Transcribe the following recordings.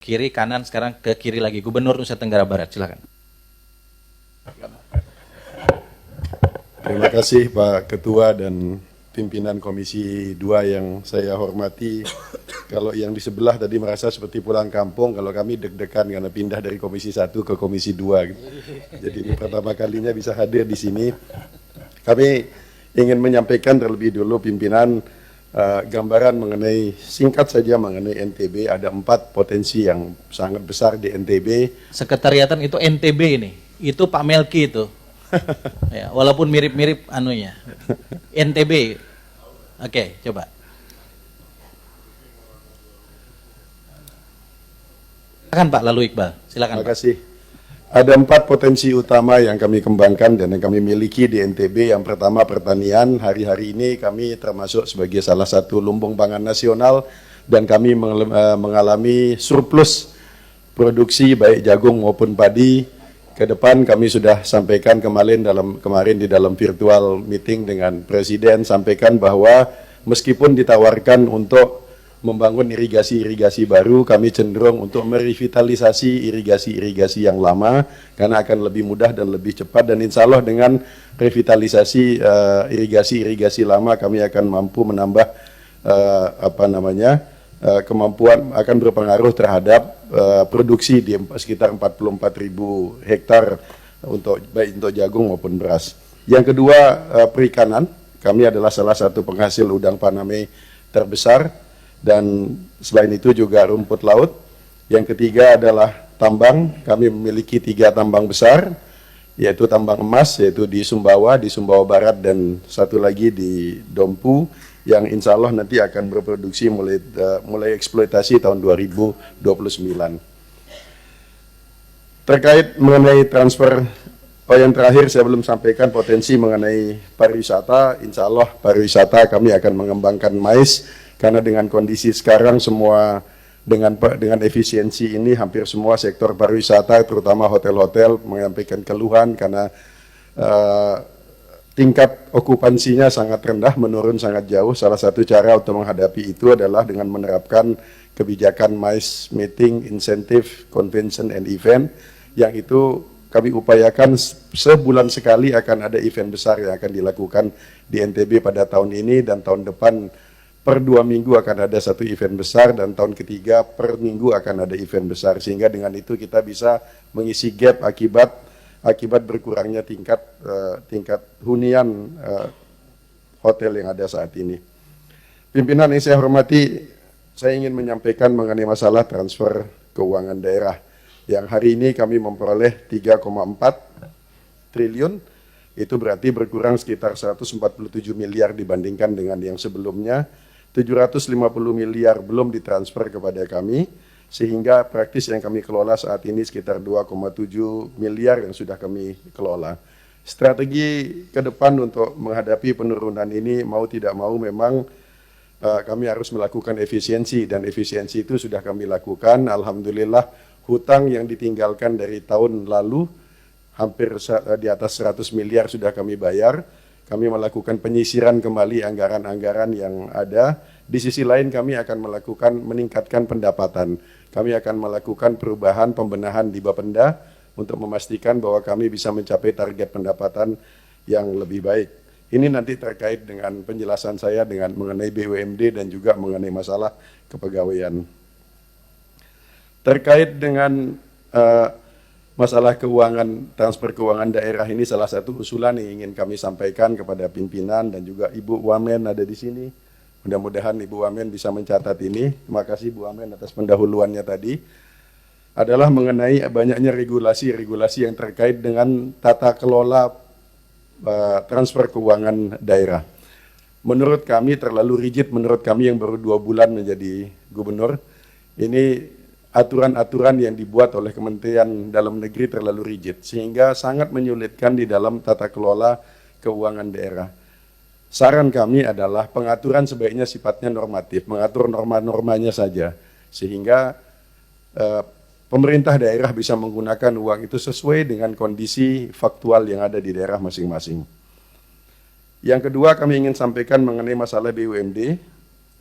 kiri, kanan, sekarang ke kiri lagi. Gubernur Nusa Tenggara Barat, silakan. Terima kasih Pak Ketua dan pimpinan Komisi 2 yang saya hormati. Kalau yang di sebelah tadi merasa seperti pulang kampung, kalau kami deg-degan karena pindah dari Komisi 1 ke Komisi 2. Jadi ini pertama kalinya bisa hadir di sini. Kami ingin menyampaikan terlebih dulu pimpinan gambaran mengenai, singkat saja mengenai NTB. Ada 4 potensi yang sangat besar di NTB. Sekretariatan itu NTB ini, itu Pak Melki itu. Ya, walaupun mirip-mirip anunya. NTB. Oke, coba. Silakan Pak Lalu Iqbal. Silakan. Terima kasih. Ada 4 potensi utama yang kami kembangkan dan yang kami miliki di NTB. Yang pertama pertanian. Hari-hari ini kami termasuk sebagai salah satu lumbung pangan nasional dan kami mengalami surplus produksi baik jagung maupun padi. Ke depan kami sudah sampaikan kemarin di dalam virtual meeting dengan Presiden, sampaikan bahwa meskipun ditawarkan untuk membangun irigasi-irigasi baru, kami cenderung untuk merevitalisasi irigasi-irigasi yang lama karena akan lebih mudah dan lebih cepat, dan insya Allah dengan revitalisasi irigasi-irigasi lama kami akan mampu menambah kemampuan, akan berpengaruh terhadap produksi di sekitar 44.000 hektar baik untuk jagung maupun beras. Yang kedua perikanan, kami adalah salah satu penghasil udang faname terbesar, dan selain itu juga rumput laut. Yang ketiga adalah tambang, kami memiliki 3 tambang besar, yaitu tambang emas, yaitu di Sumbawa Barat, dan satu lagi di Dompu, yang insya Allah nanti akan berproduksi mulai eksploitasi tahun 2029. Terkait mengenai transfer, yang terakhir saya belum sampaikan potensi mengenai pariwisata. Insya Allah pariwisata kami akan mengembangkan mais, karena dengan kondisi sekarang semua dengan efisiensi ini hampir semua sektor pariwisata terutama hotel-hotel menyampaikan keluhan karena tingkat okupansinya sangat rendah, menurun sangat jauh. Salah satu cara untuk menghadapi itu adalah dengan menerapkan kebijakan MICE, Meeting, Incentive, Convention, and Event, yang itu kami upayakan sebulan sekali akan ada event besar yang akan dilakukan di NTB pada tahun ini, dan tahun depan per 2 minggu akan ada satu event besar, dan tahun ketiga per minggu akan ada event besar, sehingga dengan itu kita bisa mengisi gap akibat berkurangnya tingkat hunian hotel yang ada saat ini. Pimpinan yang saya hormati, saya ingin menyampaikan mengenai masalah transfer keuangan daerah, yang hari ini kami memperoleh 3,4 triliun, itu berarti berkurang sekitar 147 miliar dibandingkan dengan yang sebelumnya. 750 miliar belum ditransfer kepada kami, sehingga praktis yang kami kelola saat ini sekitar 2,7 miliar yang sudah kami kelola. Strategi ke depan untuk menghadapi penurunan ini mau tidak mau memang kami harus melakukan efisiensi, dan efisiensi itu sudah kami lakukan. Alhamdulillah hutang yang ditinggalkan dari tahun lalu hampir di atas 100 miliar sudah kami bayar. Kami melakukan penyisiran kembali anggaran-anggaran yang ada. Di sisi lain kami akan meningkatkan pendapatan. Kami akan melakukan perubahan pembenahan di Bapenda untuk memastikan bahwa kami bisa mencapai target pendapatan yang lebih baik. Ini nanti terkait dengan penjelasan saya dengan mengenai BUMD dan juga mengenai masalah kepegawaian. Terkait dengan masalah keuangan, transfer keuangan daerah ini, salah satu usulan yang ingin kami sampaikan kepada pimpinan dan juga Ibu Wamen ada di sini. Mudah-mudahan Ibu Wamen bisa mencatat ini. Terima kasih Bu Wamen atas pendahuluannya tadi. Adalah mengenai banyaknya regulasi-regulasi yang terkait dengan tata kelola transfer keuangan daerah. Menurut kami terlalu rigid, menurut kami yang baru 2 bulan menjadi gubernur. Ini aturan-aturan yang dibuat oleh Kementerian Dalam Negeri terlalu rigid, sehingga sangat menyulitkan di dalam tata kelola keuangan daerah. Saran kami adalah pengaturan sebaiknya sifatnya normatif, mengatur norma-normanya saja, sehingga pemerintah daerah bisa menggunakan uang itu sesuai dengan kondisi faktual yang ada di daerah masing-masing. Yang kedua, kami ingin sampaikan mengenai masalah BUMD.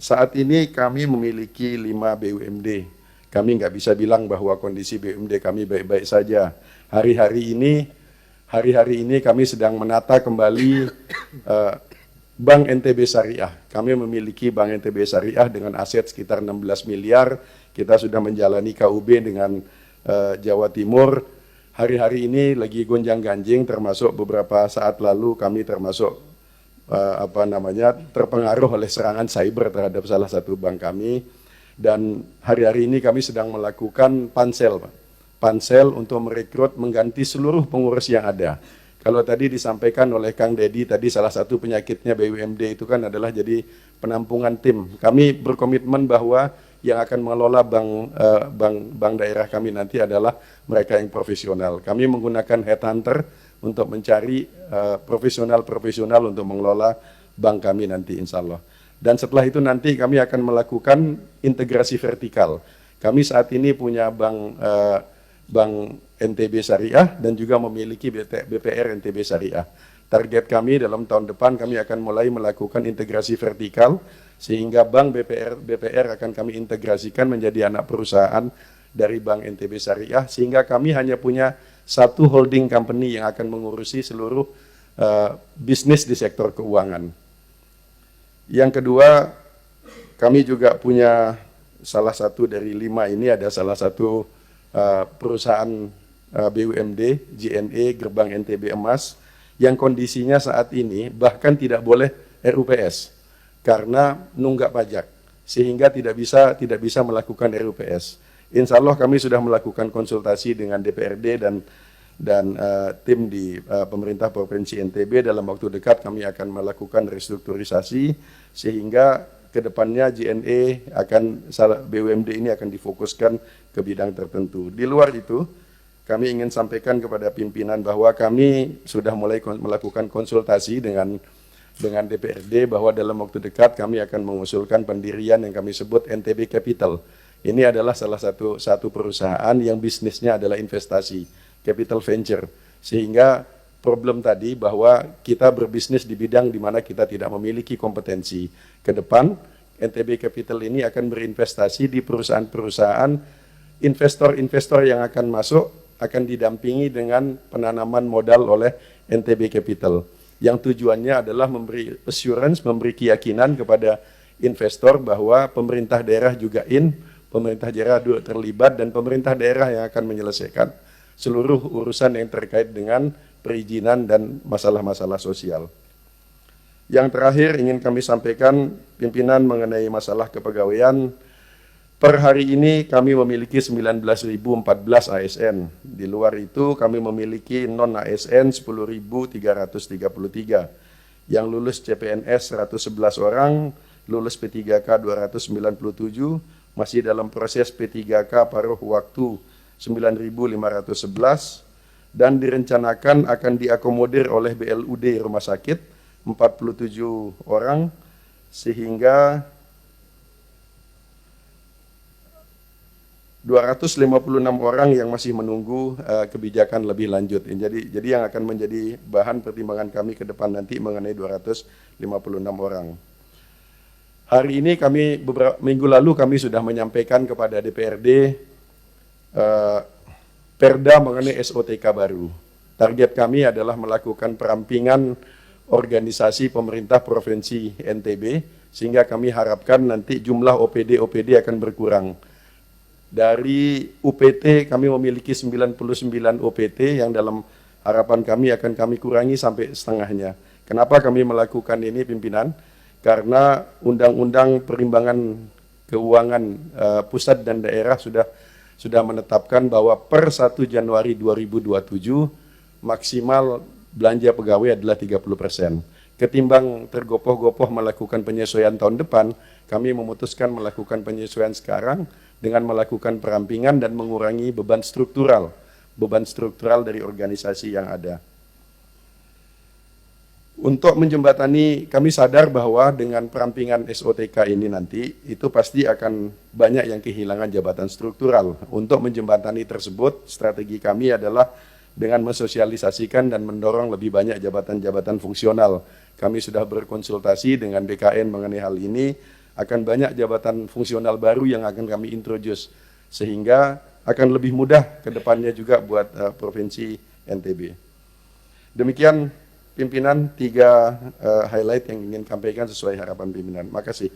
Saat ini kami memiliki 5 BUMD. Kami nggak bisa bilang bahwa kondisi BUMD kami baik-baik saja. Hari-hari ini kami sedang menata kembali Bank NTB Syariah. Kami memiliki Bank NTB Syariah dengan aset sekitar 16 miliar. Kita sudah menjalani KUB dengan Jawa Timur. Hari-hari ini lagi gonjang-ganjing, termasuk beberapa saat lalu kami termasuk terpengaruh oleh serangan cyber terhadap salah satu bank kami. Dan hari-hari ini kami sedang melakukan pansel, Pak. Pansel untuk merekrut mengganti seluruh pengurus yang ada. Kalau tadi disampaikan oleh Kang Dedi, tadi salah satu penyakitnya BUMD itu kan adalah jadi penampungan tim. Kami berkomitmen bahwa yang akan mengelola bank daerah kami nanti adalah mereka yang profesional. Kami menggunakan headhunter untuk mencari profesional-profesional untuk mengelola bank kami nanti insya Allah. Dan setelah itu nanti kami akan melakukan integrasi vertikal. Kami saat ini punya bank NTB Syariah dan juga memiliki BPR NTB Syariah. Target kami dalam tahun depan kami akan mulai melakukan integrasi vertikal sehingga bank BPR akan kami integrasikan menjadi anak perusahaan dari bank NTB Syariah sehingga kami hanya punya satu holding company yang akan mengurusi seluruh bisnis di sektor keuangan. Yang kedua, kami juga punya salah satu dari 5 ini ada salah satu perusahaan BUMD, JNE, Gerbang NTB Emas, yang kondisinya saat ini bahkan tidak boleh RUPS karena nunggak pajak, sehingga tidak bisa melakukan RUPS. Insya Allah kami sudah melakukan konsultasi dengan DPRD dan tim di pemerintah Provinsi NTB. Dalam waktu dekat kami akan melakukan restrukturisasi sehingga kedepannya JNE BUMD ini akan difokuskan ke bidang tertentu. Di luar itu, kami ingin sampaikan kepada pimpinan bahwa kami sudah mulai melakukan konsultasi dengan DPRD bahwa dalam waktu dekat kami akan mengusulkan pendirian yang kami sebut NTB Capital. Ini adalah salah satu perusahaan yang bisnisnya adalah investasi, capital venture, sehingga problem tadi bahwa kita berbisnis di bidang di mana kita tidak memiliki kompetensi. Ke depan, NTB Capital ini akan berinvestasi di perusahaan-perusahaan, investor-investor yang akan masuk, akan didampingi dengan penanaman modal oleh NTB Capital. Yang tujuannya adalah memberi assurance, memberi keyakinan kepada investor bahwa pemerintah daerah juga pemerintah daerah terlibat, dan pemerintah daerah yang akan menyelesaikan seluruh urusan yang terkait dengan perizinan dan masalah-masalah sosial. Yang terakhir ingin kami sampaikan pimpinan mengenai masalah kepegawaian. Per hari ini kami memiliki 19.014 ASN. Di luar itu kami memiliki non-ASN 10.333. Yang lulus CPNS 111 orang, lulus P3K 297, masih dalam proses P3K paruh waktu 9.511, dan direncanakan akan diakomodir oleh BLUD Rumah Sakit 47 orang, sehingga 256 orang yang masih menunggu kebijakan lebih lanjut. Jadi yang akan menjadi bahan pertimbangan kami ke depan nanti mengenai 256 orang. Hari ini beberapa minggu lalu kami sudah menyampaikan kepada DPRD Perda mengenai SOTK baru. Target kami adalah melakukan perampingan organisasi pemerintah Provinsi NTB, sehingga kami harapkan nanti jumlah OPD akan berkurang. Dari UPT kami memiliki 99 OPT yang dalam harapan kami akan kami kurangi sampai setengahnya. Kenapa kami melakukan ini pimpinan? Karena Undang-Undang Perimbangan Keuangan Pusat dan Daerah sudah menetapkan bahwa per 1 Januari 2027 maksimal belanja pegawai adalah 30%. Ketimbang tergopoh-gopoh melakukan penyesuaian tahun depan, kami memutuskan melakukan penyesuaian sekarang dengan melakukan perampingan dan mengurangi beban struktural dari organisasi yang ada. Untuk menjembatani, kami sadar bahwa dengan perampingan SOTK ini nanti, itu pasti akan banyak yang kehilangan jabatan struktural. Untuk menjembatani tersebut, strategi kami adalah dengan mensosialisasikan dan mendorong lebih banyak jabatan-jabatan fungsional. Kami sudah berkonsultasi dengan BKN mengenai hal ini, akan banyak jabatan fungsional baru yang akan kami introduce. sehingga akan lebih mudah ke depannya juga buat Provinsi NTB. Demikian pimpinan 3 highlight yang ingin sampaikan sesuai harapan pimpinan. Makasih.